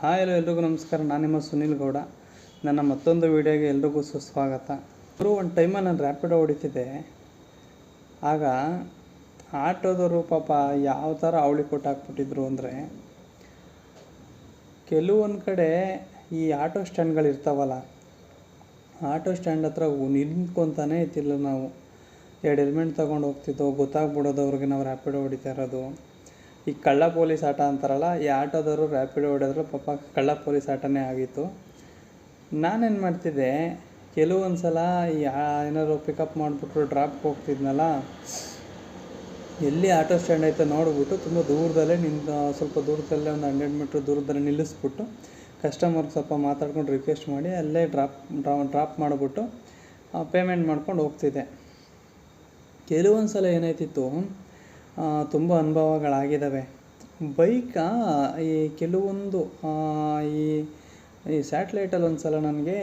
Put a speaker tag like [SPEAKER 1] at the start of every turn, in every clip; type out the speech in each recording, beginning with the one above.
[SPEAKER 1] Hi ಎಲ್ರಿಗೂ ನಮಸ್ಕಾರ. ನಾನು ನಿಮ್ಮ ಸುನಿಲ್ ಗೌಡ. ನನ್ನ ಮತ್ತೊಂದು ವೀಡಿಯೋಗೆ ಎಲ್ರಿಗೂ ಸುಸ್ವಾಗತ. ಒಂದು ಟೈಮಲ್ಲಿ ನಾನು ರ್ಯಾಪಿಡೋ ಹೊಡಿತಿದ್ದೆ. ಆಗ ಆಟೋದವರು ಪಾಪ ಯಾವ ಥರ ಅವಳಿ ಕೊಟ್ಟು ಹಾಕ್ಬಿಟ್ಟಿದ್ರು ಅಂದರೆ, ಕೆಲವೊಂದು ಕಡೆ ಈ ಆಟೋ ಸ್ಟ್ಯಾಂಡ್ಗಳಿರ್ತಾವಲ್ಲ, ಆಟೋ ಸ್ಟ್ಯಾಂಡ್ ಹತ್ರ ನಿಂತ್ಕೊತಾನೆ ಇತ್ತಿಲ್ಲ. ನಾವು 2 ಹೆಲ್ಮೆಟ್ ತೊಗೊಂಡು ಹೋಗ್ತಿದ್ದೋ ಗೊತ್ತಾಗ್ಬಿಡೋದು ಅವ್ರಿಗೆ ನಾವು ರ್ಯಾಪಿಡೋ ಹೊಡಿತಾ ಇರೋದು. ಈ ಕಳ್ಳ ಪೊಲೀಸ್ ಆಟ ಅಂತಾರಲ್ಲ, ಈ ಆಟೋದವರು ರ್ಯಾಪಿಡೋ ಹೊಡೆದ್ರು ಪಾಪ ಕಳ್ಳ ಪೊಲೀಸ್ ಆಟನೇ ಆಗಿತ್ತು. ನಾನೇನು ಮಾಡ್ತಿದ್ದೆ, ಕೆಲವೊಂದು ಸಲ ಈ ಏನಾದ್ರು ಪಿಕಪ್ ಮಾಡಿಬಿಟ್ರು ಡ್ರಾಪ್ಗೆ ಹೋಗ್ತಿದ್ನಲ್ಲ, ಎಲ್ಲಿ ಆಟೋ ಸ್ಟ್ಯಾಂಡ್ ಐತೆ ನೋಡಿಬಿಟ್ಟು ತುಂಬ ದೂರದಲ್ಲೇ ಸ್ವಲ್ಪ ದೂರದಲ್ಲೇ ಒಂದು 100 ಮೀಟ್ರ್ ದೂರದಲ್ಲಿ ನಿಲ್ಲಿಸ್ಬಿಟ್ಟು ಕಸ್ಟಮರ್ಗೆ ಸ್ವಲ್ಪ ಮಾತಾಡ್ಕೊಂಡು ರಿಕ್ವೆಸ್ಟ್ ಮಾಡಿ ಅಲ್ಲೇ ಡ್ರಾಪ್ ಮಾಡಿಬಿಟ್ಟು ಪೇಮೆಂಟ್ ಮಾಡ್ಕೊಂಡು ಹೋಗ್ತಿದ್ದೆ. ಕೆಲವೊಂದು ಸಲ ಏನಾಯ್ತಿತ್ತು, ತುಂಬ ಅನುಭವಗಳಾಗಿದ್ದಾವೆ. ಈ ಕೆಲವೊಂದು ಈ ಸ್ಯಾಟ್ಲೈಟಲ್ಲಿ ಒಂದು ಸಲ ನನಗೆ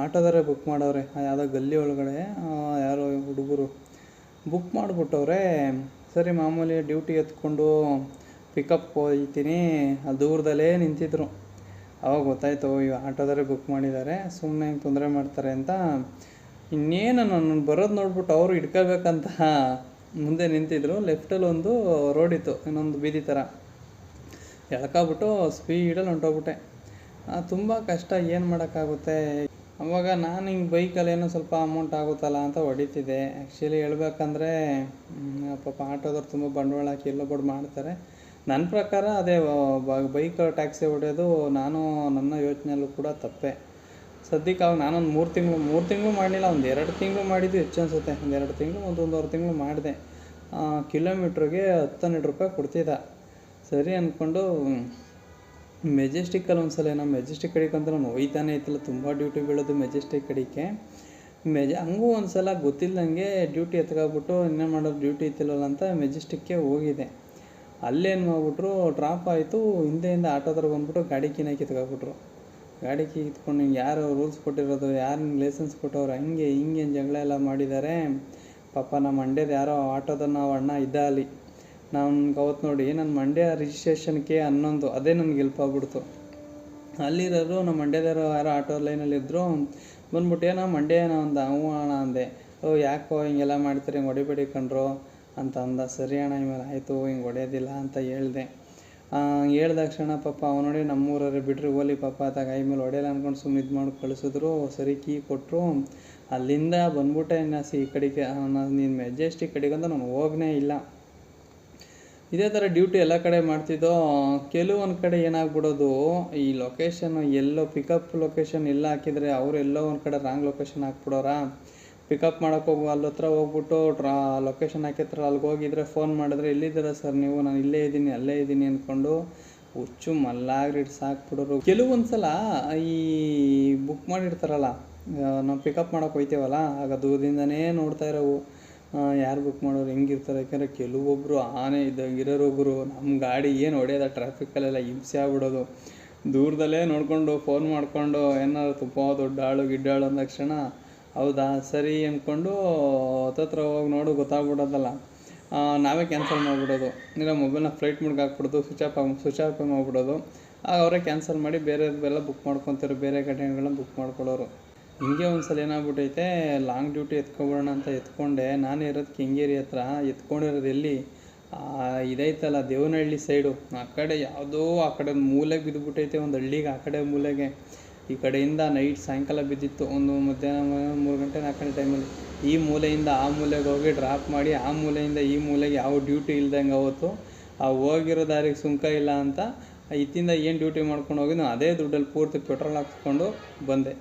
[SPEAKER 1] ಆಟೋದವರೇ ಬುಕ್ ಮಾಡವ್ರೆ. ಯಾವುದೋ ಗಲ್ಲಿ ಒಳಗಡೆ ಯಾರೋ ಹುಡುಗರು ಬುಕ್ ಮಾಡಿಬಿಟ್ಟವ್ರೆ. ಸರಿ, ಮಾಮೂಲಿ ಡ್ಯೂಟಿ ಎತ್ಕೊಂಡು ಪಿಕಪ್ ಹೋಗ್ತೀನಿ, ದೂರದಲ್ಲೇ ನಿಂತಿದ್ರು. ಅವಾಗ ಗೊತ್ತಾಯ್ತು, ಈ ಆಟೋದವರೇ ಬುಕ್ ಮಾಡಿದ್ದಾರೆ, ಸುಮ್ಮನೆ ಹಿಂಗೆ ತೊಂದರೆ ಮಾಡ್ತಾರೆ ಅಂತ. ಇನ್ನೇನು ನಾನು ಬರೋದು ನೋಡ್ಬಿಟ್ಟು ಅವರು ಹಿಡ್ಕೋಬೇಕಂತ ಮುಂದೆ ನಿಂತಿದ್ರು. ಲೆಫ್ಟಲ್ಲಿ ಒಂದು ರೋಡ್ ಇತ್ತು, ಇನ್ನೊಂದು ಬೀದಿ ಥರ. ಎಳ್ಕೊಬಿಟ್ಟು ಸ್ಪೀಡಲ್ಲಿ ಹೊಂಟೋಗ್ಬಿಟ್ಟೆ. ತುಂಬ ಕಷ್ಟ, ಏನು ಮಾಡೋಕ್ಕಾಗುತ್ತೆ. ಅವಾಗ ನಾನು ಹಿಂಗೆ ಬೈಕಲ್ಲಿ ಏನೋ ಸ್ವಲ್ಪ ಅಮೌಂಟ್ ಆಗುತ್ತಲ್ಲ ಅಂತ ಹೊಡಿತಿದ್ದೆ. ಆ್ಯಕ್ಚುಲಿ ಹೇಳ್ಬೇಕಂದ್ರೆ ಪಾಪ ಆಟೋದವ್ರು ತುಂಬ ಬಂಡವಾಳ ಹಾಕಿ ಎಲ್ಲೊಬ್ಬರು ಮಾಡ್ತಾರೆ. ನನ್ನ ಪ್ರಕಾರ ಅದೇ ಬೈಕ್ ಟ್ಯಾಕ್ಸಿ ಹೊಡೆಯೋದು ನನ್ನ ಯೋಚನೆಯಲ್ಲೂ ಕೂಡ ತಪ್ಪೆ. ಸದ್ಯಕ್ಕೆ ಅವಾಗ ನಾನೊಂದು 3 ತಿಂಗಳು ಮಾಡಲಿಲ್ಲ, ಒಂದು 2 ತಿಂಗಳು ಮಾಡಿದ್ದು ಹೆಚ್ಚು ಅನಿಸುತ್ತೆ. 2 ತಿಂಗಳು, 1.5 ತಿಂಗಳು ಮಾಡಿದೆ. ಕಿಲೋಮೀಟ್ರಿಗೆ 10-12 ರೂಪಾಯಿ ಕೊಡ್ತಿದ್ದ. ಸರಿ ಅಂದ್ಕೊಂಡು ಮೆಜೆಸ್ಟಿಕ್ಕಲ್ಲಿ ಒಂದು ಸಲ, ನಮ್ಮ ಮೆಜೆಸ್ಟಿಕ್ ಕಡೆಗೆ ಅಂತ ನಾನು ಹೋಯ್ತಾನೆ ಇತ್ತಿಲ್ಲ, ತುಂಬ ಡ್ಯೂಟಿ ಬೀಳೋದು ಮೆಜೆಸ್ಟಿಕ್ ಕಡೆಗೆ. ಹಂಗೂ ಒಂದು ಸಲ ಗೊತ್ತಿಲ್ಲದಂಗೆ ಡ್ಯೂಟಿ ಎತ್ಕೊಬಿಟ್ಟು ಇನ್ನೇನು ಮಾಡೋದು, ಡ್ಯೂಟಿ ಇತ್ತಿಲ್ಲಲ್ಲ ಅಂತ ಮೆಜೆಸ್ಟಿಕ್ಗೆ ಹೋಗಿದೆ. ಅಲ್ಲೇನು ಮಾಡ್ಬಿಟ್ರು, ಡ್ರಾಪ್ ಆಯಿತು. ಹಿಂದೆಯಿಂದ ಆಟೋದವ್ರು ಬಂದ್ಬಿಟ್ಟು ಗಾಡಿ ಕೀನ ಕಿತ್ಕೊಬಿಟ್ರು. ಗಾಡಿ ಕಿತ್ಕೊಂಡು ಹಿಂಗೆ ಯಾರು ರೂಲ್ಸ್ ಕೊಟ್ಟಿರೋದು, ಯಾರು ಹಿಂಗೆ ಲೈಸೆನ್ಸ್ ಕೊಟ್ಟವ್ರು, ಹಿಂಗೆ ಜಗಳ ಎಲ್ಲ ಮಾಡಿದ್ದಾರೆ. ಪಾಪ ನಮ್ಮ ಮಂಡ್ಯದ ಯಾರೋ ಆಟೋದ ನಾವು ಅಣ್ಣ ಇದ್ದ ಅಲ್ಲಿ, ನನ್ಗೆ ಅವತ್ತು ನೋಡಿ ನನ್ನ ಮಂಡ್ಯ ರಿಜಿಸ್ಟ್ರೇಷನ್ಗೆ 11 ಅದೇ ನನಗೆ ಹೆಲ್ಪ್ ಆಗ್ಬಿಡ್ತು. ಅಲ್ಲಿರೋರು ನಮ್ಮ ಮಂಡ್ಯದವರು ಯಾರೋ ಆಟೋ ಲೈನಲ್ಲಿದ್ದರು. ಬಂದ್ಬಿಟ್ಟು ಏನೋ ಮಂಡ್ಯನ ಹ್ಞೂ ಅಣ್ಣ ಅಂದೆ. ಯಾಕೋ ಹಿಂಗೆಲ್ಲ ಮಾಡ್ತೀರಿ, ಹಿಂಗೆ ಹೊಡಿಬೇಡಿ ಕಣ್ರು ಅಂತ ಅಂದ. ಸರಿ ಅಣ್ಣ, ಇಮೇಲೆ ಆಯಿತು, ಹಿಂಗೆ ಹೊಡೆಯೋದಿಲ್ಲ ಅಂತ ಹೇಳಿದೆ. ಹೇಳ್ದ ತಕ್ಷಣ ಪಾಪ ನೋಡಿ ನಮ್ಮೂರವ್ರೆ ಬಿಡ್ರಿ ಹೋಲಿ ಪಾಪ ಅದಾಗ ಮೇಲೆ ಹೊಡೆಯಲ್ಲ ಅಂದ್ಕೊಂಡು ಸುಮ್ಮನೆ ಇದು ಮಾಡಿ ಕಳಿಸಿದ್ರು. ಸರಿ, ಕೀ ಕೊಟ್ಟರು. ಅಲ್ಲಿಂದ ಬಂದ್ಬಿಟ್ಟೆ. ಈ ಕಡೆಗೆ ನೀನು ಮೆಜೆಸ್ಟಿಕ್ ಕಡೆಗೆ ಅಂತ ನಾನು ಹೋಗನೇ ಇಲ್ಲ. ಇದೇ ಥರ ಡ್ಯೂಟಿ ಎಲ್ಲ ಕಡೆ ಮಾಡ್ತಿದ್ದೋ. ಕೆಲವೊಂದು ಕಡೆ ಏನಾಗ್ಬಿಡೋದು, ಈ ಲೊಕೇಶನ್ ಎಲ್ಲೋ ಪಿಕಪ್ ಲೊಕೇಶನ್ ಎಲ್ಲ ಹಾಕಿದರೆ ಅವರು ಎಲ್ಲೋ ಒಂದು ಕಡೆ ರಾಂಗ್ ಲೊಕೇಶನ್ ಹಾಕ್ಬಿಡೋರಾ. ಪಿಕಪ್ ಮಾಡೋಕ್ಕೆ ಅಲ್ಲಿ ಹತ್ರ ಹೋಗ್ಬಿಟ್ಟು ಲೊಕೇಶನ್ ಹಾಕಿತ್ರ ಅಲ್ಲಿಗೆ ಹೋಗಿದ್ರೆ ಫೋನ್ ಮಾಡಿದ್ರೆ, ಎಲ್ಲಿದ್ದೀರಾ ಸರ್ ನೀವು, ನಾನು ಇಲ್ಲೇ ಇದ್ದೀನಿ ಅಲ್ಲೇ ಇದ್ದೀನಿ ಅಂದ್ಕೊಂಡು ಹುಚ್ಚು ಮಲ್ಲಾಗ್ರಿ ಸಾಕ್ಬಿಡೋರು. ಕೆಲವೊಂದು ಸಲ ಈ ಬುಕ್ ಮಾಡಿರ್ತಾರಲ್ಲ, ನಾವು ಪಿಕಪ್ ಮಾಡೋಕೆ ಹೋಗ್ತೀವಲ್ಲ, ಆಗ ದೂರದಿಂದನೇ ನೋಡ್ತಾ ಇರೋವು ಯಾರು ಬುಕ್ ಮಾಡೋರು ಹೆಂಗಿರ್ತಾರೆ. ಯಾಕೆಂದರೆ ಕೆಲವೊಬ್ಬರು ಆನೆ ಇರೋರೊಬ್ಬರು ನಮ್ಮ ಗಾಡಿ ಏನು ಹೊಡೆಯೋದ ಟ್ರಾಫಿಕಲ್ಲೆಲ್ಲ ಹಿಂಸೆ ಆಗ್ಬಿಡೋದು. ದೂರದಲ್ಲೇ ನೋಡಿಕೊಂಡು ಫೋನ್ ಮಾಡಿಕೊಂಡು ಏನಾದ್ರು ತುಂಬ ದೊಡ್ಡ ಆಳು ಗಿಡ್ಡಾಳು ಅಂದ ತಕ್ಷಣ ಹೌದಾ ಸರಿ ಅಂದ್ಕೊಂಡು ಹತ್ತತ್ರ ಹೋಗಿ ನೋಡು ಗೊತ್ತಾಗ್ಬಿಡೋದಲ್ಲ, ನಾವೇ ಕ್ಯಾನ್ಸಲ್ ಮಾಡಿಬಿಡೋದು. ಇಲ್ಲ ಮೊಬೈಲ್ನ ಫ್ಲೈಟ್ ಮೋಡ್ಗೆ ಹಾಕ್ಬಿಡೋದು, ಸ್ವಿಚ್ ಆಫ್ ಮಾಡಿಬಿಡೋದು. ಆಗ ಅವರೇ ಕ್ಯಾನ್ಸಲ್ ಮಾಡಿ ಬೇರೆದೆಲ್ಲ ಬುಕ್ ಮಾಡ್ಕೊತಾರೆ, ಬೇರೆ ಗಾಡಿಗಳನ್ನ ಬುಕ್ ಮಾಡ್ಕೊಳ್ಳೋರು. ಹಿಂಗೆ ಒಂದು ಸಲ ಏನಾಗ್ಬಿಟ್ಟೈತೆ, ಲಾಂಗ್ ಡ್ಯೂಟಿ ಎತ್ಕೊಬಿಡೋಣ ಅಂತ ಎತ್ಕೊಂಡೆ. ನಾನು ಇರೋದು ಕೆಂಗೇರಿ ಹತ್ರ, ಎತ್ಕೊಂಡಿರೋದು ಎಲ್ಲಿ ಇದೈತಲ್ಲ ದೇವನಹಳ್ಳಿ ಸೈಡು, ಆ ಕಡೆ ಯಾವುದೋ ಆ ಕಡೆ ಮೂಲೆಗೆ ಬಿದ್ದುಬಿಟ್ಟೈತೆ, ಒಂದು ಹಳ್ಳಿಗೆ ಆ ಕಡೆ ಮೂಲೆಗೆ. ಈ ಕಡೆಯಿಂದ ನೈಟ್ ಸಾಯಂಕಾಲ ಬಿದ್ದಿತ್ತು, ಒಂದು ಮಧ್ಯಾಹ್ನ 3 ಗಂಟೆ 4 ಗಂಟೆ ಟೈಮಲ್ಲಿ. ಈ ಮೂಲೆಯಿಂದ ಆ ಮೂಲೆಗೆ ಹೋಗಿ ಡ್ರಾಪ್ ಮಾಡಿ, ಆ ಮೂಲೆಯಿಂದ ಈ ಮೂಲೆಗೆ ಯಾವ ಡ್ಯೂಟಿ ಇಲ್ದಂಗೆ ಅವತ್ತು ಹೋಗಿರೋ ದಾರಿಗೆ ಸುಂಕ ಇಲ್ಲ ಅಂತ ಇತ್ತಿಂದ ಏನು ಡ್ಯೂಟಿ ಮಾಡ್ಕೊಂಡು ಹೋಗಿದ್ದು ಅದೇ ದುಡ್ಡಲ್ಲಿ ಪೂರ್ತಿ ಪೆಟ್ರೋಲ್ ಹಾಕ್ಸ್ಕೊಂಡು ಬಂದೆ.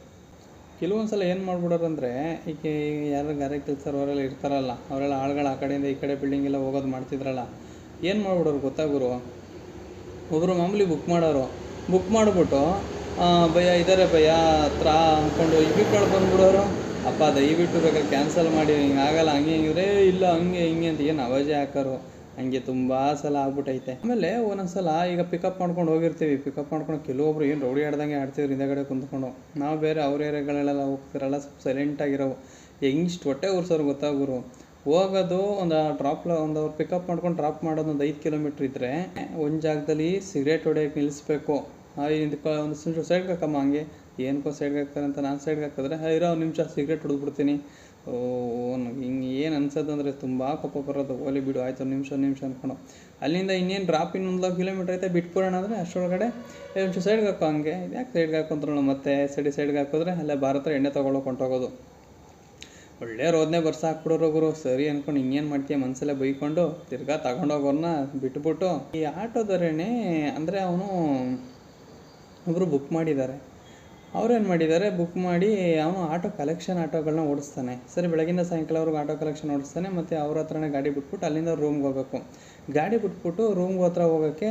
[SPEAKER 1] ಕೆಲವೊಂದು ಸಲ ಏನು ಮಾಡ್ಬಿಡೋರು ಅಂದರೆ, ಈಗ ಯಾರು ಗಾರೆ ಕೆಲಸದವರೆಲ್ಲ ಇರ್ತಾರಲ್ಲ, ಅವರೆಲ್ಲ ಆಳುಗಳು ಆ ಕಡೆಯಿಂದ ಈ ಕಡೆ ಬಿಲ್ಡಿಂಗೆಲ್ಲ ಹೋಗೋದು ಮಾಡ್ತಿದ್ರಲ್ಲ, ಏನು ಮಾಡ್ಬಿಡೋರು ಗೊತ್ತಾಗೋರು, ಒಬ್ಬರು ಮಾಮೂಲಿ ಬುಕ್ ಮಾಡೋರು. ಬುಕ್ ಮಾಡಿಬಿಟ್ಟು ಭಯ್ಯ ಇದ್ದಾರೆ ಭಯ್ಯ ಹತ್ರ ಅಂದ್ಕೊಂಡು ಇಬ್ಬಿಟ್ಟು ಬಂದುಬಿಡೋರು. ಅಪ್ಪ ದಯವಿಟ್ಟು ಬೇಕಾದ್ರೆ ಕ್ಯಾನ್ಸಲ್ ಮಾಡಿ, ಹಿಂಗೆ ಆಗಲ್ಲ ಹಂಗೆ ಹಿಂಗಿದ್ರೆ ಇಲ್ಲ ಹಂಗೆ ಹಿಂಗೆ ಅಂತ ಏನು ಅವಾಜೆ ಹಾಕೋರು. ಹಂಗೆ ತುಂಬ ಸಲ ಆಗ್ಬಿಟ್ಟೈತೆ. ಆಮೇಲೆ ಒಂದೊಂದು ಸಲ ಈಗ ಪಿಕಪ್ ಮಾಡ್ಕೊಂಡು ಹೋಗಿರ್ತೀವಿ, ಪಿಕಪ್ ಮಾಡ್ಕೊಂಡು ಕೆಲವೊಬ್ರು ಏನು ರೌಡಿ ಆಡ್ದಂಗೆ ಆಡ್ತಿದ್ರು ಹಿಂದೆಗಡೆ ಕುಂತ್ಕೊಂಡು. ನಾವು ಬೇರೆ ಅವ್ರ ಏರಿಯಾಗಳೆಲ್ಲ ಹೋಗ್ತಿರಲ್ಲ, ಸ್ವಲ್ಪ ಸೈಲೆಂಟಾಗಿರೋವು. ಹೆಂಗಿಷ್ಟು ಹೊಟ್ಟೆ ಉರ್ಸೋರು ಗೊತ್ತಾಗೋರು. ಹೋಗೋದು ಒಂದು ಅವ್ರು ಪಿಕಪ್ ಮಾಡ್ಕೊಂಡು ಡ್ರಾಪ್ ಮಾಡೋದು ಒಂದು 5 ಕಿಲೋಮೀಟ್ರ್ ಇದ್ದರೆ ಒಂದು ಜಾಗದಲ್ಲಿ ಸಿಗರೇಟ್ ಹೊಡೆಯೋಕ್ಕೆ ನಿಲ್ಲಿಸ್ಬೇಕು. ಒಂದು ಸೈಡ್ಗೆ ಹಾಕಮ್ಮ ಹಂಗೆ ಏನಕ್ಕೋ ಸೈಡ್ಗೆ ಹಾಕ್ತಾರೆ ಅಂತ ನಾನು ಸೈಡ್ಗೆ ಹಾಕಿದ್ರೆ ಇರೋ ಒಂದು ನಿಮಿಷ ಸಿಗರೇಟ್ ಹೊಡೆದ್ಬಿಡ್ತೀನಿ. ಹಿಂಗೆ ಏನು ಅನ್ಸೋದಂದರೆ ತುಂಬ ಕೋಪ ಬರೋದು. ಓಲಿ ಬಿಡು ಆಯ್ತು ಒಂದು ನಿಮಿಷ ಅಂದ್ಕೊಂಡು ಅಲ್ಲಿಂದ ಇನ್ನೇನು ಡ್ರಾಪ್ ಇನ್ನೊಂದು ಕಿಲೋಮೀಟ್ರ್ ಐತೆ ಬಿಟ್ಬಿಡೋಣ ಅಂದರೆ ಅಷ್ಟರೊಳಗಡೆ ಒಂಚೂರು ಸೈಡ್ಗೆ ಹಾಕೋ ಹಂಗೆ ಯಾಕೆ ಸೈಡ್ಗೆ ಹಾಕೊಂಡ್ರು ಮತ್ತೆ ಸೈಡ್ಗೆ ಹಾಕಿದ್ರೆ ಅಲ್ಲೇ ಭಾರತ ಎಣ್ಣೆ ತೊಗೊಳಕ್ಕೆ ಹೊಂಟೋಗೋದು. ಒಳ್ಳೆ ರೋದನೆ ಬರ್ಸ ಹಾಕ್ಬಿಡೋರು ಗುರು. ಸರಿ ಅಂದ್ಕೊಂಡು ಇನ್ನೇನು ಮಾಡ್ತೀಯ ಮನಸ್ಸಲ್ಲೇ ಬೈಕೊಂಡು ತಿರ್ಗಾ ತಗೊಂಡೋಗೋರನ್ನ ಬಿಟ್ಬಿಟ್ಟು ಈ ಆಟೋದವರೇನೆ ಅಂದರೆ ಅವನು ಒಬ್ಬರು ಬುಕ್ ಮಾಡಿದ್ದಾರೆ. ಅವ್ರೇನು ಮಾಡಿದ್ದಾರೆ, ಬುಕ್ ಮಾಡಿ ಅವನು ಆಟೋಗಳನ್ನ ಓಡಿಸ್ತಾನೆ. ಸರಿ ಬೆಳಗಿಂದ ಸಾಯಂಕಾಲವರೆಗೂ ಆಟೋ ಕಲೆಕ್ಷನ್ ಓಡಿಸ್ತಾನೆ. ಮತ್ತು ಅವ್ರ ಹತ್ರನೇ ಗಾಡಿ ಬಿಟ್ಬಿಟ್ಟು ಅಲ್ಲಿಂದ ರೂಮ್ಗೆ ಹೋಗಬೇಕು. ಗಾಡಿ ಬಿಟ್ಬಿಟ್ಟು ರೂಮ್ಗೆ ಹತ್ರ ಹೋಗೋಕ್ಕೆ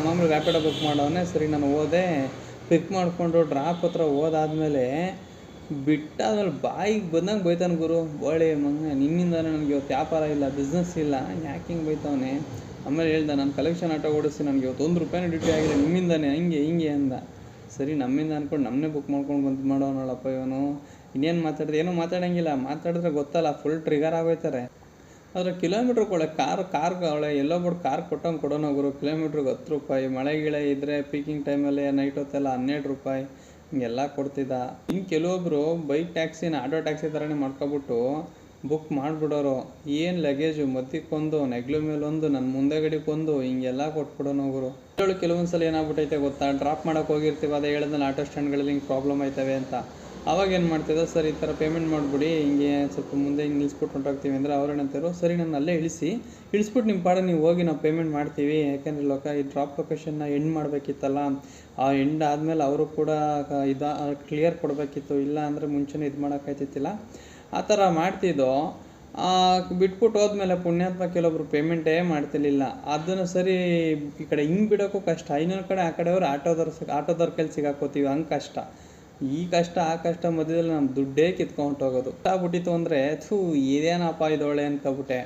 [SPEAKER 1] ಮಾಮೂಲಿ ರ್ಯಾಪಿಡೋ ಬುಕ್ ಮಾಡೋನೆ. ಸರಿ ನಾನು ಹೋದೆ, ಪಿಕ್ ಮಾಡಿಕೊಂಡು ಡ್ರಾಪ್ ಹತ್ರ ಹೋದಾದ್ಮೇಲೆ ಬಿಟ್ಟಾದ್ಮೇಲೆ ಬಾಯಿಗೆ ಬಂದಂಗೆ ಬೈತಾನೆ ಗುರು. ಒಳ್ಳೆ ನಿನ್ನಿಂದಾನೆ ನನಗೆ ಇವತ್ತು ವ್ಯಾಪಾರ ಇಲ್ಲ, ಬಿಸ್ನೆಸ್ ಇಲ್ಲ, ಯಾಕೆ ಹಿಂಗೆ ಬೈತಾವನೆ. ಆಮೇಲೆ ಹೇಳ್ದೆ ನಾನು ಕಲೆಕ್ಷನ್ ಆಟೋ ಓಡಿಸಿ ನನಗೆ ಇವತ್ತು ₹1 ಡ್ಯೂಟಿ ಆಗಿದೆ ನಿಮ್ಮಿಂದಾನೆ, ಹಿಂಗೆ ಅಂದ. ಸರಿ ನಮ್ಮಿಂದ ಅಂದ್ಕೊಂಡು ನಮ್ಮನ್ನೇ ಬುಕ್ ಮಾಡ್ಕೊಂಡು ಬಂದು ಮಾಡೋನಲ್ಲಪ್ಪ ಇವನು. ಇನ್ನೇನು ಮಾತಾಡಿದ್ರೆ ಏನೂ ಮಾತಾಡೋಂಗಿಲ್ಲ, ಮಾತಾಡಿದ್ರೆ ಗೊತ್ತಲ್ಲ ಫುಲ್ ಟ್ರಿಗರ್ ಆಗೋಯ್ತಾರೆ. ಆದರೆ ಕಿಲೋಮೀಟ್ರ್ ಕೊಳೆ ಕಾರ್ಗೆ ಎಲ್ಲೋ ಬಿಟ್ಟು ಕಾರ್ ಕೊಡೋಣ ಗುರು. ಕಿಲೋಮೀಟ್ರಿಗೆ ₹10, ಮಳೆ ಗಿಳೆ ಇದ್ದರೆ ಪೀಕಿಂಗ್ ಟೈಮಲ್ಲಿ ನೈಟ್ ಹೊತ್ತೆಲ್ಲ ₹12 ಹಿಂಗೆಲ್ಲ ಕೊಡ್ತಿದ್ದ. ಇನ್ನು ಕೆಲವೊಬ್ಬರು ಬೈಕ್ ಟ್ಯಾಕ್ಸಿನ ಆಟೋ ಟ್ಯಾಕ್ಸಿ ಥರನೇ ಮಾಡ್ಕೊಬಿಟ್ಟು ಬುಕ್ ಮಾಡಿಬಿಡೋರು. ಏನು ಲಗೇಜು ಮತ್ತಿಕ್ಕೊಂದು, ನೆಗ್ಲು ಮೇಲೊಂದು, ನನ್ನ ಮುಂದೆಗಡಿಗೊಂದು ಹಿಂಗೆಲ್ಲ ಕೊಟ್ಬಿಡೋನು ಹೋಗೋರು. ಕೆಲವೊಂದು ಸಲ ಏನಾಗ್ಬಿಟ್ಟೈತೆ ಗೊತ್ತಾ, ಡ್ರಾಪ್ ಮಾಡೋಕೆ ಹೋಗಿರ್ತೀವಿ, ಅದೇ ಹೇಳಿದ್ಮೇಲೆ ಆಟೋ ಸ್ಟ್ಯಾಂಡ್ಗಳಲ್ಲಿ ಹಿಂಗೆ ಪ್ರಾಬ್ಲಮ್ ಆಯ್ತವೆ ಅಂತ. ಅವಾಗ ಏನು ಮಾಡ್ತಿದ್ದೋ, ಸರ್ ಈ ಥರ ಪೇಮೆಂಟ್ ಮಾಡಿಬಿಡಿ, ಹಿಂಗೆ ಸ್ವಲ್ಪ ಮುಂದೆ ಹಿಂಗೆ ನಿಲ್ಲಿಸ್ಬಿಟ್ಟು ಹೊಂಟೋಗ್ತೀವಿ ಅಂದರೆ ಅವ್ರೇನಂತಾರೋ ಸರಿ ನಾನು ಅಲ್ಲೇ ಇಳಿಸ್ಬಿಟ್ಟು ನಿಮ್ಮ ಪಾಡ ನೀವು ಹೋಗಿ ನಾವು ಪೇಮೆಂಟ್ ಮಾಡ್ತೀವಿ. ಯಾಕೆಂದರೆ ಈ ಡ್ರಾಪ್ ಲೊಕೇಶನ್ನ ಎಂಡ್ ಮಾಡಬೇಕಿತ್ತಲ್ಲ, ಆ ಎಂಡ್ ಆದಮೇಲೆ ಅವರು ಕೂಡ ಕ್ಲಿಯರ್ ಕೊಡಬೇಕಿತ್ತು. ಇಲ್ಲ ಅಂದರೆ ಮುಂಚೆನೇ ಇದು ಮಾಡೋಕ್ಕಾಯ್ತಿತ್ತಿಲ್ಲ. ಆ ಥರ ಮಾಡ್ತಿದ್ದೋ. ಬಿಟ್ಬಿಟ್ಟು ಹೋದ್ಮೇಲೆ ಪುಣ್ಯಾತ್ಮ ಕೆಲವೊಬ್ರು ಪೇಮೆಂಟೇ ಮಾಡ್ತಿರ್ಲಿಲ್ಲ. ಅದನ್ನು ಸರಿ ಈ ಕಡೆ ಹಿಂಗೆ ಬಿಡೋಕ್ಕೂ ಕಷ್ಟ, ಇನ್ನೊಂದು ಕಡೆ ಆ ಕಡೆಯವ್ರು ಆಟೋದವ್ರ ಕೈಲಿ ಸಿಗಾಕೋತೀವಿ, ಹಂಗೆ ಕಷ್ಟ. ಈ ಕಷ್ಟ ಆ ಕಷ್ಟ ಮಧ್ಯದಲ್ಲಿ ನಮ್ಮ ದುಡ್ಡೇ ಕಿತ್ಕೊಂಡೋಗೋದು ಆಗ್ಬಿಟ್ಟಿತ್ತು ಅಂದರೆ ಇದೇನಪ್ಪ ಇದೊಳೆ ಅನ್ಕೊಬಿಟ್ಟೆ.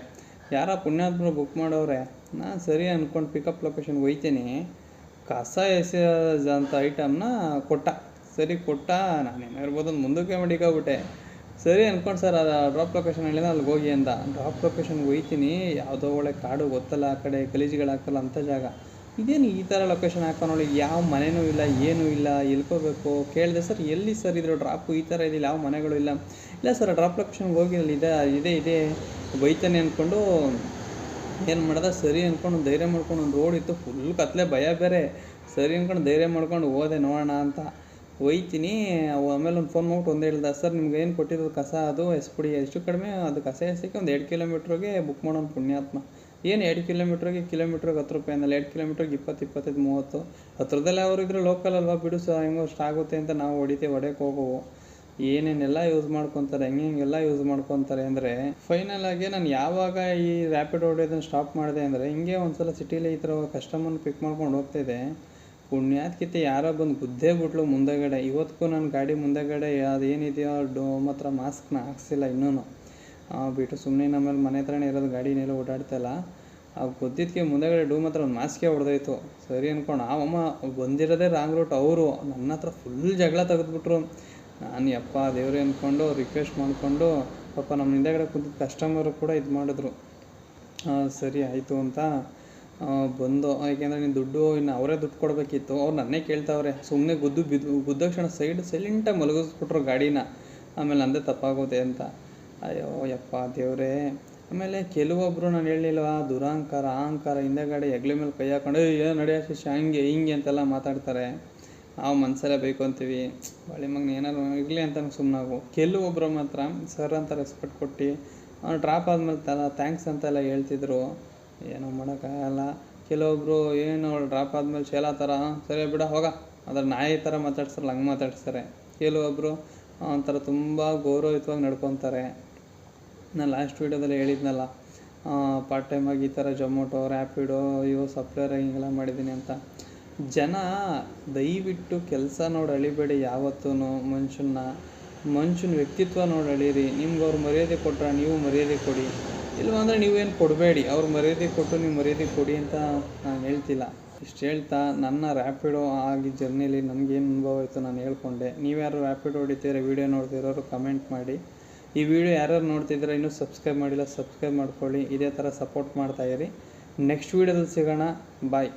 [SPEAKER 1] ಯಾರ ಪುಣ್ಯಾತ್ಮರು ಬುಕ್ ಮಾಡೋರೆ. ನಾನು ಸರಿ ಅಂದ್ಕೊಂಡು ಪಿಕಪ್ ಲೊಕೇಶನ್ಗೆ ಹೋಯ್ತೀನಿ. ಕಸ ಎಸೆಯೋಂಥ ಐಟಮ್ನ ಕೊಟ್ಟ. ಸರಿ ಕೊಟ್ಟ, ನಾನೇನೋ ಇರ್ಬೋದು ಒಂದು ಮುಂದಕ್ಕೆ ಮಡಿಕೋಬಿಟ್ಟೆ. ಸರಿ ಅಂದ್ಕೊಂಡು ಸರ್ ಅದು ಡ್ರಾಪ್ ಲೊಕೇಶನ್ ಹೇಳಿದ ಅಲ್ಲಿಗೆ ಹೋಗಿ ಅಂದ. ಡ್ರಾಪ್ ಲೊಕೇಶನ್ಗೆ ಹೋಯ್ತೀನಿ, ಯಾವುದೋ ಒಳ್ಳೆ ಕಾಡು ಗೊತ್ತಲ್ಲ, ಆ ಕಡೆ ಗಲೀಜುಗಳು ಹಾಕಲ್ಲ ಅಂಥ ಜಾಗ. ಇದೇನು ಈ ಥರ ಲೊಕೇಶನ್ ಹಾಕೋನೊಳಗೆ ಯಾವ ಮನೆಯೂ ಇಲ್ಲ, ಏನೂ ಇಲ್ಲ, ಎಲ್ಕೋಬೇಕು ಕೇಳಿದೆ. ಸರ್ ಎಲ್ಲಿ ಸರ್ ಇದ್ರು ಡ್ರಾಪು ಈ ಥರ ಇದಿಲ್ಲ, ಯಾವ ಮನೆಗಳು ಇಲ್ಲ. ಇಲ್ಲ ಸರ್ ಡ್ರಾಪ್ ಲೊಕೇಶನ್ಗೆ ಹೋಗಿರಲಿ, ಇದೆ ಬೈತಾನೆ ಅಂದ್ಕೊಂಡು ಏನು ಮಾಡ್ದೆ, ಸರಿ ಅಂದ್ಕೊಂಡು ಧೈರ್ಯ ಮಾಡ್ಕೊಂಡು ಒಂದು ರೋಡ್ ಇತ್ತು, ಫುಲ್ ಕತ್ಲೆ ಭಯ ಬೇರೆ. ಸರಿ ಅಂದ್ಕೊಂಡು ಧೈರ್ಯ ಮಾಡ್ಕೊಂಡು ಹೋದೆ ನೋಡೋಣ ಅಂತ ಹೋಯ್ತೀನಿ. ಆಮೇಲೆ ಒಂದು ಫೋನ್ ಮಾಡ್ಬಿಟ್ಟು ಒಂದು ಹೇಳ್ದೆ, ಸರ್ ನಿಮ್ಗೆ ಏನು ಕೊಟ್ಟಿರೋದು ಕಸ ಅದು ಎಸ್ಬಿಡಿ, ಎಷ್ಟು ಕಡಿಮೆ ಅದು ಕಸ ಎಸಕ್ಕೆ ಒಂದು 2 ಕಿಲೋಮೀಟ್ರಿಗೆ ಬುಕ್ ಮಾಡೋನು ಪುಣ್ಯಾತ್ಮ. ಏನು 2 ಕಿಲೋಮೀಟ್ರಿಗೆ ₹10 ಅಂದಲ್ಲ, 2 ಕಿಲೋಮೀಟ್ರಿಗೆ 20, 25, 30 ಹತ್ರದಲ್ಲೇ ಅವರು ಇದ್ರೆ ಲೋಕಲ್ ಅಲ್ವಾ ಬಿಡು ಹೆಂಗೋ ಅಷ್ಟು ಆಗುತ್ತೆ ಅಂತ ನಾವು ಹೊಡಿಯೋಕ್ಕೆ ಹೋಗೋವು. ಏನೇನೆಲ್ಲ ಯೂಸ್ ಮಾಡ್ಕೊತಾರೆ, ಹೆಂಗೆಲ್ಲ ಯೂಸ್ ಮಾಡ್ಕೊತಾರೆ ಅಂದರೆ ಫೈನಲ್ ಆಗಿ ನಾನು ಯಾವಾಗ ಈ ರ್ಯಾಪಿಡ್ ಹೊಡೆಯೋದನ್ನು ಸ್ಟಾಪ್ ಮಾಡಿದೆ ಅಂದರೆ, ಹಿಂಗೆ ಒಂದು ಸಲ ಸಿಟಿಲಿ ಈ ಥರ ಕಸ್ಟಮರ್ನ ಪಿಕ್ ಮಾಡ್ಕೊಂಡು ಹೋಗ್ತಾಯಿದ್ದೆ. ಪುಣ್ಯಾತ್ಕಿತೆ ಯಾರೋ ಬಂದು ಗುದ್ದೇ ಬಿಟ್ಲು ಮುಂದೆಗಡೆ. ಇವತ್ತಿಗೂ ನನ್ನ ಗಾಡಿ ಮುಂದೆಗಡೆ ಅದೇನಿದೆಯೋ ಮಾತ್ರ ಮಾಸ್ಕ್ನ ಹಾಕ್ಸಿಲ್ಲ ಇನ್ನೂ. ಬಿಟ್ಟು ಸುಮ್ಮನೆ ನಮ್ಮಲ್ಲಿ ಮನೆ ಹತ್ರನೇ ಇರೋದು, ಗಾಡಿನೆಲ್ಲ ಓಡಾಡ್ತಾಯಿಲ್ಲ. ಆ ಗೊತ್ತಿದ್ದಕ್ಕೆ ಮುಂದೆಗಡೆ ಮಾತ್ರ ಒಂದು ಮಾಸ್ಕೇ ಹೊಡೆದೋಯ್ತು. ಸರಿ ಅಂದ್ಕೊಂಡು ಅಮ್ಮ ಬಂದಿರೋದೇ ರಾಂಗ್ ರೂಟ್. ಅವರು ನನ್ನ ಹತ್ರ ಫುಲ್ ಜಗಳ ತೆಗೆದ್ಬಿಟ್ರು. ನಾನು ಯಪ್ಪ ದೇವ್ರೆ ಅಂದ್ಕೊಂಡು ರಿಕ್ವೆಸ್ಟ್ ಮಾಡಿಕೊಂಡು ಪಾಪ ನಮ್ಮ ಹಿಂದೆಗಡೆ ಕೂತಿದ್ದ ಕಸ್ಟಮರು ಕೂಡ ಇದು ಮಾಡಿದ್ರು. ಸರಿ ಆಯಿತು ಅಂತ ಬಂದು, ಏಕೆಂದರೆ ನೀನು ದುಡ್ಡು ಇನ್ನು ಅವರೇ ದುಡ್ಡು ಕೊಡಬೇಕಿತ್ತು. ಅವ್ರು ನನ್ನೇ ಕೇಳ್ತಾವ್ರೆ. ಸುಮ್ಮನೆ ಗುದ್ದ ಕ್ಷಣ ಸೈಲೆಂಟಾಗಿ ಮಲಗಿಸ್ಬಿಟ್ರು ಗಾಡಿನ. ಆಮೇಲೆ ನಂದೇ ತಪ್ಪಾಗೋದೆ ಅಂತ. ಅಯ್ಯೋ ಯಪ್ಪ ದೇವ್ರೇ. ಆಮೇಲೆ ಕೆಲವೊಬ್ಬರು ನಾನು ಹೇಳಿಲ್ವಾ, ದುರಹಂಕಾರ ಅಹಂಕಾರ, ಹಿಂದೆಗಡೆ ಹೆಗ್ಲ ಮೇಲೆ ಕೈ ಹಾಕೊಂಡು ಏನೋ ನಡೆಯೋ ಶಿಷ್ಯ ಹಂಗೆ ಹಿಂಗೆ ಅಂತೆಲ್ಲ ಮಾತಾಡ್ತಾರೆ. ನಾವು ಮನಸ್ಸಲ್ಲೇ ಬೈಕೊಂತೀವಿ, ಹೊಳಿ ಮಗನ ಏನಾರು ಇರಲಿ ಅಂತ ಸುಮ್ಮನಾಗು. ಕೆಲವೊಬ್ಬರು ಮಾತ್ರ ಸರ್ ಅಂತ ರೆಸ್ಪೆಕ್ಟ್ ಕೊಟ್ಟು ಡ್ರಾಪ್ ಆದಮೇಲೆ ಥ್ಯಾಂಕ್ಸ್ ಅಂತೆಲ್ಲ ಹೇಳ್ತಿದ್ರು. ಏನೋ ಮಾಡೋಕ್ಕಾಗಲ್ಲ. ಕೆಲವೊಬ್ಬರು ಏನು ಡ್ರಾಪ್ ಆದಮೇಲೆ ಶೇಲ ಥರ ಸರಿ ಬಿಡ ಹೋಗ ಅದ್ರ ನಾಯಿ ಥರ ಮಾತಾಡ್ಸಲ್ಲ, ಹಂಗೆ ಮಾತಾಡ್ಸ್ತಾರೆ. ಕೆಲವೊಬ್ಬರು ಒಂಥರ ತುಂಬ ಗೌರವಯುತವಾಗಿ ನಡ್ಕೊತಾರೆ. ನಾನು ಲಾಸ್ಟ್ ವೀಡಿಯೋದಲ್ಲಿ ಹೇಳಿದ್ನಲ್ಲ, ಪಾರ್ಟ್ ಟೈಮಾಗಿ ಈ ಥರ ಜೊಮೊಟೊ, ರ್ಯಾಪಿಡೋ, ಸಪ್ಲೈರ್ ಹಿಂಗೆಲ್ಲ ಮಾಡಿದ್ದೀನಿ ಅಂತ. ಜನ ದಯವಿಟ್ಟು ಕೆಲಸ ನೋಡಿ ಅಳಿಬೇಡಿ ಯಾವತ್ತೂ. ಮನುಷ್ಯನ ವ್ಯಕ್ತಿತ್ವ ನೋಡಿ ಅಳೀರಿ. ನಿಮ್ಗೆ ಅವ್ರು ಮರ್ಯಾದೆ ಕೊಟ್ಟರೆ ನೀವು ಮರ್ಯಾದೆ ಕೊಡಿ, ಇಲ್ಲಾಂದರೆ ನೀವೇನು ಕೊಡಬೇಡಿ. ಅವ್ರು ಮರ್ಯಾದೆ ಕೊಟ್ಟು ನೀವು ಮರ್ಯಾದೆ ಕೊಡಿ ಅಂತ ನಾನು ಹೇಳ್ತಿಲ್ಲ. ಇಷ್ಟು ಹೇಳ್ತಾ ನನ್ನ ರ್ಯಾಪಿಡೋ ಆಗಿ ಜರ್ನಿಲಿ ನನಗೇನು ಅನುಭವ ಆಯಿತು ನಾನು ಹೇಳ್ಕೊಂಡೆ. ನೀವ್ಯಾರು ರ್ಯಾಪಿಡೋ ಹೊಡಿತೀರ ವೀಡಿಯೋ ನೋಡ್ತಿರೋರು ಕಮೆಂಟ್ ಮಾಡಿ. ಈ ವಿಡಿಯೋ ಯಾರ್ಯಾರು ನೋಡ್ತಿದ್ರೆ ಇನ್ನೂ ಸಬ್ಸ್ಕ್ರೈಬ್ ಮಾಡಿಲ್ಲ, ಸಬ್ಸ್ಕ್ರೈಬ್ ಮಾಡ್ಕೊಳ್ಳಿ. ಇದೇ ಥರ ಸಪೋರ್ಟ್ ಮಾಡ್ತಾಯಿರಿ. ನೆಕ್ಸ್ಟ್ ವೀಡಿಯೋದಲ್ಲಿ ಸಿಗೋಣ. ಬಾಯ್.